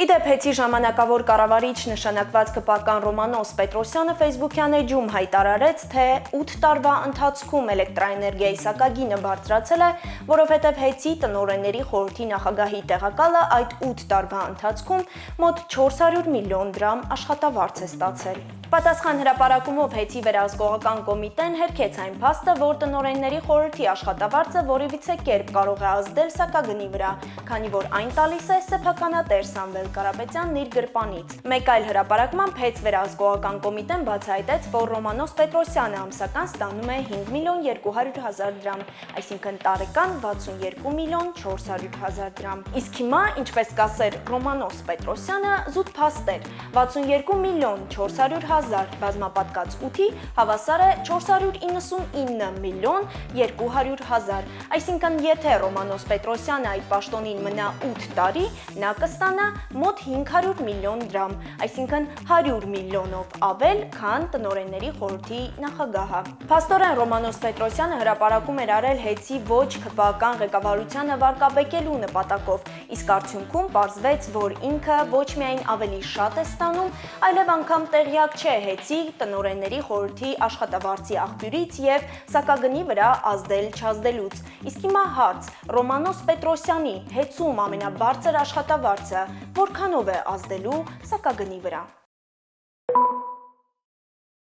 Իդեպ Հեցի ժամանակավոր կառավարիչ նշանակված կպական Ռոմանոս Պետրոսյանը Facebook-յան էջում հայտարարեց, թե 8 տարվա ընթացքում էլեկտրաէներգիայի սակագինը բարձրացել է, որովհետև Հեցի տնօրենների խորհրդի նախագահի տեղակալը այդ 8 տարվա ընթացքում մոտ 400 միլիոն դրամ աշխատավարձ է ստացել։ Պատասխան հրապարակումով Հեցի վերահսկողական կոմիտեն հերքեց այն փաստը, որ տնօրենների խորհրդի աշխատավարձը որևիցե կերպ կարող է ազդել սակագնի վրա, քանի որ այն տալիս է սեփականատեր Սամվել Կարապետյանն իր գրպանից։ Մեկ այլ հրապարակմամբ Հեց վերահսկողական կոմիտեն բացահայտեց, որ Ռոմանոս Պետրոսյանը ամսական ստանում է 5 միլիոն 200 հազար դրամ, այսինքն տարեկան 62 միլիոն 400 հազար դրամ։ Իսկ հիմա, ինչպես կասեր Ռոմանոս Պետրոսյանը, զուտ փաստ էր, 62 միլիոն 400 հազար բազմապատկած 8-ի հավասար է 499 միլիոն 200 հազար, այսինքն եթե Ռոմանոս Պետրոսյանը այդ պաշտոնին մնա 8 տարի, նա կստանա մոտ 500 միլիոն դրամ, այսինքն 100 միլիոնով ավել, քան տնօրենների խորհրդի նախագահը։ Փաստորեն Ռոմանոս Պետրոսյանը հրապարակում էր արել Հեցի ոչ ՔՊԱ-կան ղեկավարությանը վարկաբեկելու նպատակով, իսկ արդյունքում պարզվեց, որ ինքը ոչ միայն ավելի շատ է ստանում, այլև անգամ տեղյակ չէ Հեցի տնօրենների խորհրդի աշխատավարձի աղբյուրից եւ սակագնի վրա ազդել-չազդելուց։ Իսկ հիմա հարց. Ռոմանոս Պետրոսյանի Հեցում ամենաբարձր աշխատավարձը որքանով է ազդելու սակագնի վրա։